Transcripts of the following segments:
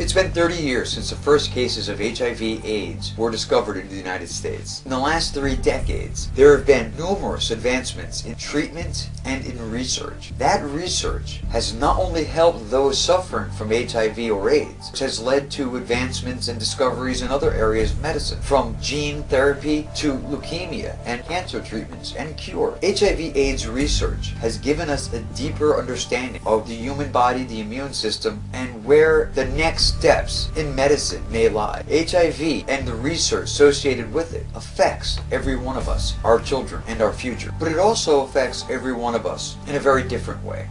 It's been 30 years since the first cases of HIV/AIDS were discovered in the United States. In the last 3 decades, there have been numerous advancements in treatment and in research. That research has not only helped those suffering from HIV or AIDS, which has led to advancements and discoveries in other areas of medicine, from gene therapy to leukemia and cancer treatments and cure. HIV/AIDS research has given us a deeper understanding of the human body, the immune system, and where the next steps in medicine may lie. HIV and the research associated with it affects every one of us, our children, and our future. But it also affects every one of us in a very different way.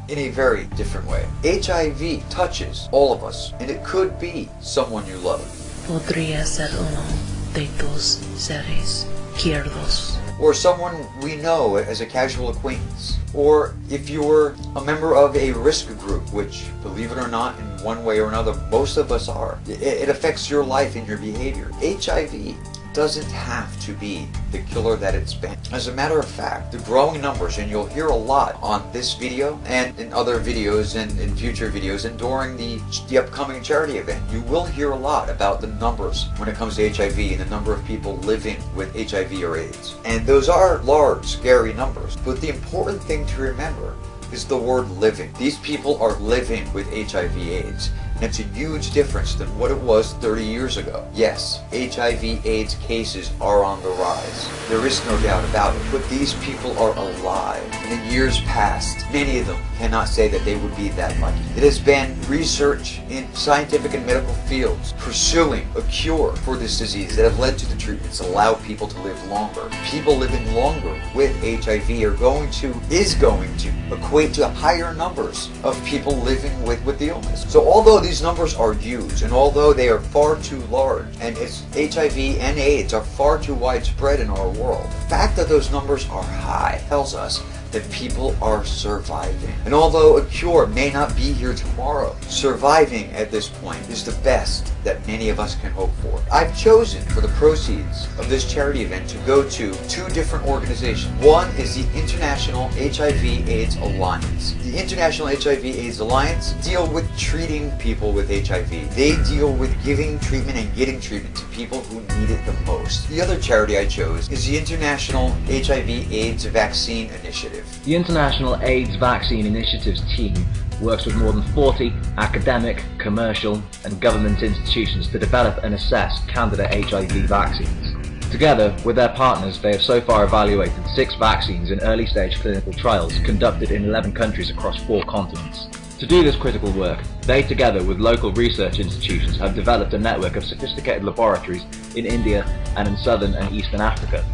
HIV touches all of us, and it could be someone you love. Podría ser uno de tus seres queridos. Or someone we know as a casual acquaintance. Or if you're a member of a risk group, which, believe it or not, in one way or another, most of us are. It affects your life and your behavior. HIV doesn't have to be the killer that it's been. As a matter of fact, the growing numbers, and you'll hear a lot on this video and in other videos and in future videos and during the upcoming charity event, you will hear a lot about the numbers when it comes to HIV and the number of people living with HIV or AIDS. And those are large, scary numbers. But the important thing to remember is the word living. These people are living with HIV/AIDS. And it's a huge difference than what it was 30 years ago. Yes, HIV/AIDS cases are on the rise. There is no doubt about it. But these people are alive. And in years past, many of them cannot say that they would be that lucky. It has been research in scientific and medical fields pursuing a cure for this disease that have led to the treatments that allow people to live longer. People living longer with HIV is going to equate to higher numbers of people living with the illness. So although these numbers are huge, and although they are far too large, and HIV and AIDS are far too widespread in our world, the fact that those numbers are high tells us that people are surviving. And although a cure may not be here tomorrow, surviving at this point is the best that many of us can hope for. I've chosen for the proceeds of this charity event to go to 2 different organizations. One is the International HIV/AIDS Alliance. The International HIV/AIDS Alliance deal with treating people with HIV. They deal with giving treatment and getting treatment to people who need it the most. The other charity I chose is the International HIV/AIDS Vaccine Initiative. The International AIDS Vaccine Initiative's team works with more than 40 academic, commercial and government institutions to develop and assess candidate HIV vaccines. Together with their partners, they have so far evaluated 6 vaccines in early stage clinical trials conducted in 11 countries across 4 continents. To do this critical work, they together with local research institutions have developed a network of sophisticated laboratories in India and in southern and eastern Africa.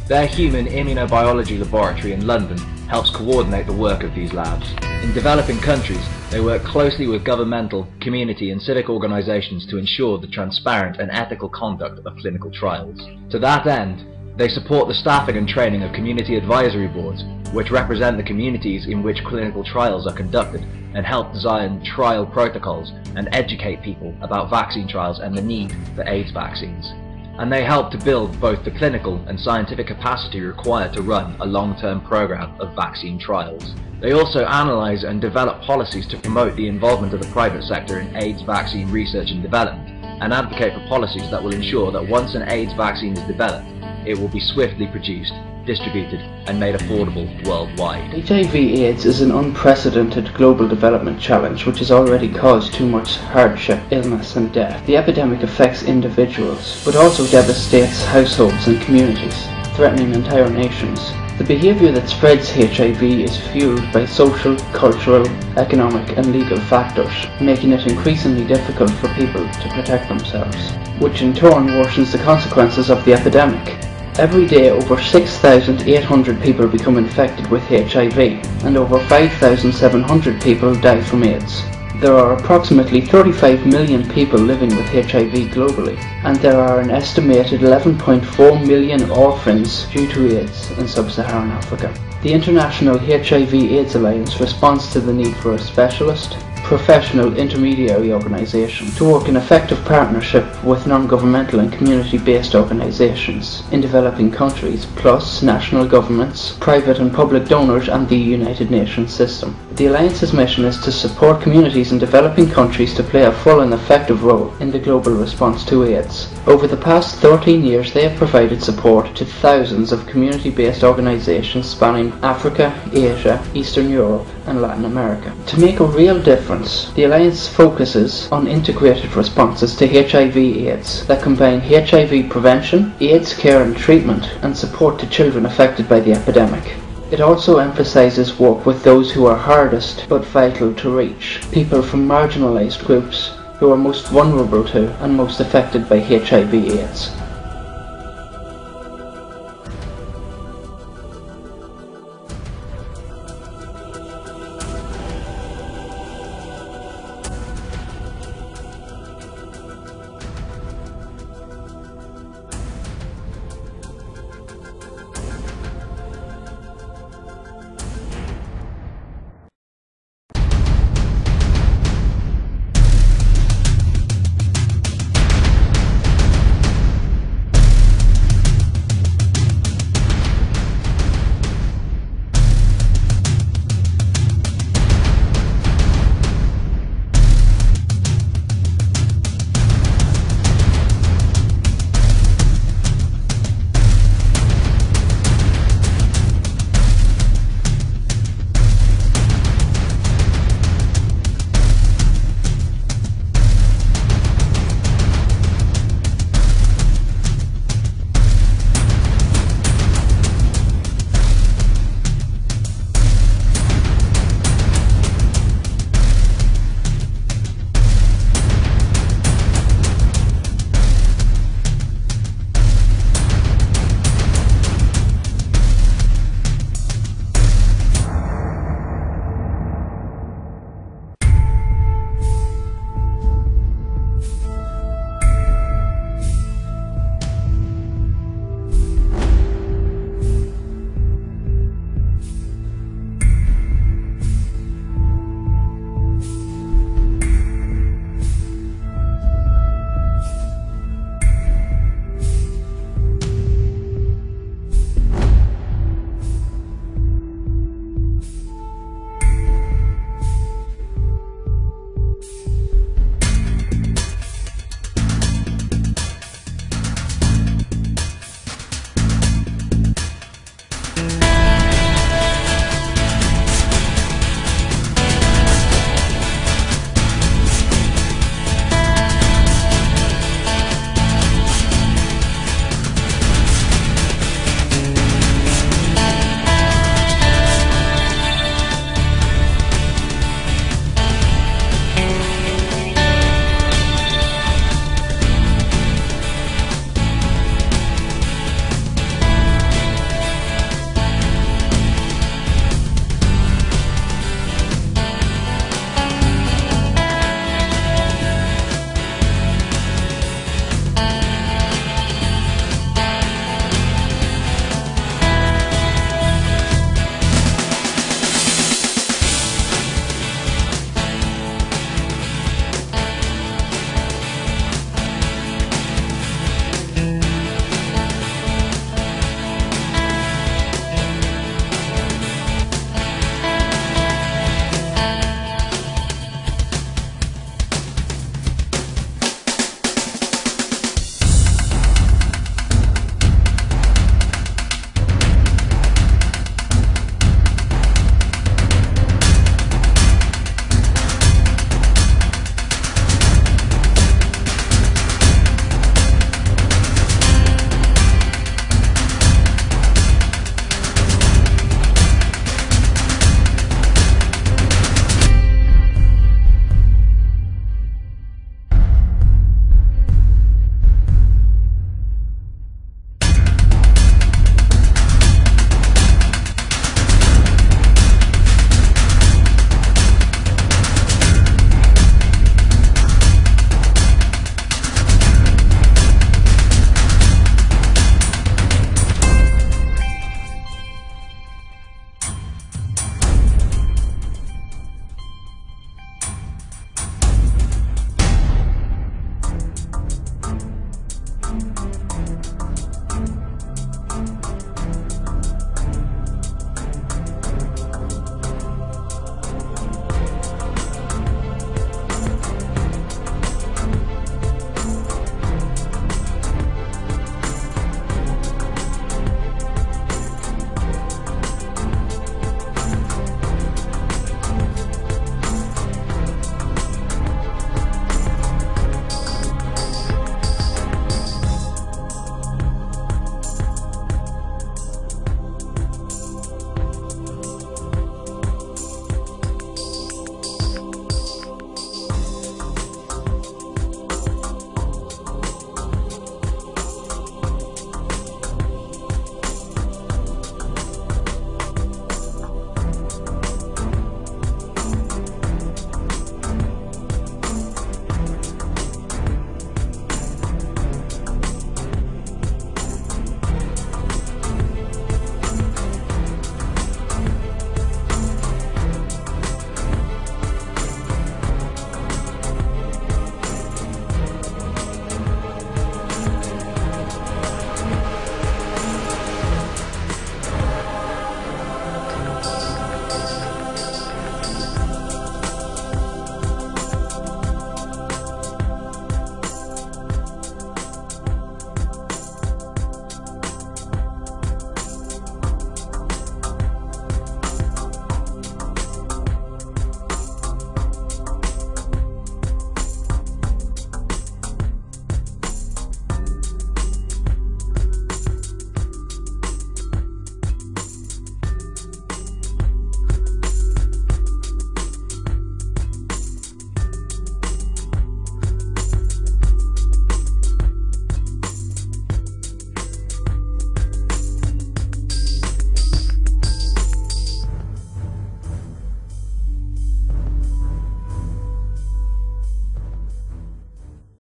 Their human immunobiology laboratory in London helps coordinate the work of these labs. In developing countries, they work closely with governmental, community and civic organisations to ensure the transparent and ethical conduct of clinical trials. To that end, they support the staffing and training of community advisory boards, which represent the communities in which clinical trials are conducted, and help design trial protocols and educate people about vaccine trials and the need for AIDS vaccines. And they help to build both the clinical and scientific capacity required to run a long-term program of vaccine trials. They also analyse and develop policies to promote the involvement of the private sector in AIDS vaccine research and development, and advocate for policies that will ensure that once an AIDS vaccine is developed, it will be swiftly produced, distributed and made affordable worldwide. HIV/AIDS is an unprecedented global development challenge which has already caused too much hardship, illness and death. The epidemic affects individuals, but also devastates households and communities, threatening entire nations. The behaviour that spreads HIV is fueled by social, cultural, economic and legal factors, making it increasingly difficult for people to protect themselves, which in turn worsens the consequences of the epidemic. Every day over 6,800 people become infected with HIV and over 5,700 people die from AIDS. There are approximately 35 million people living with HIV globally, and there are an estimated 11.4 million orphans due to AIDS in sub-Saharan Africa. The International HIV/AIDS Alliance responds to the need for a specialist, professional intermediary organisation to work in effective partnership with non-governmental and community-based organisations in developing countries, plus national governments, private and public donors and the United Nations system. The Alliance's mission is to support communities in developing countries to play a full and effective role in the global response to AIDS. Over the past 13 years they have provided support to thousands of community-based organisations spanning Africa, Asia, Eastern Europe and Latin America. To make a real difference, the Alliance focuses on integrated responses to HIV/AIDS that combine HIV prevention, AIDS care and treatment, and support to children affected by the epidemic. It also emphasises work with those who are hardest but vital to reach, people from marginalised groups who are most vulnerable to and most affected by HIV/AIDS.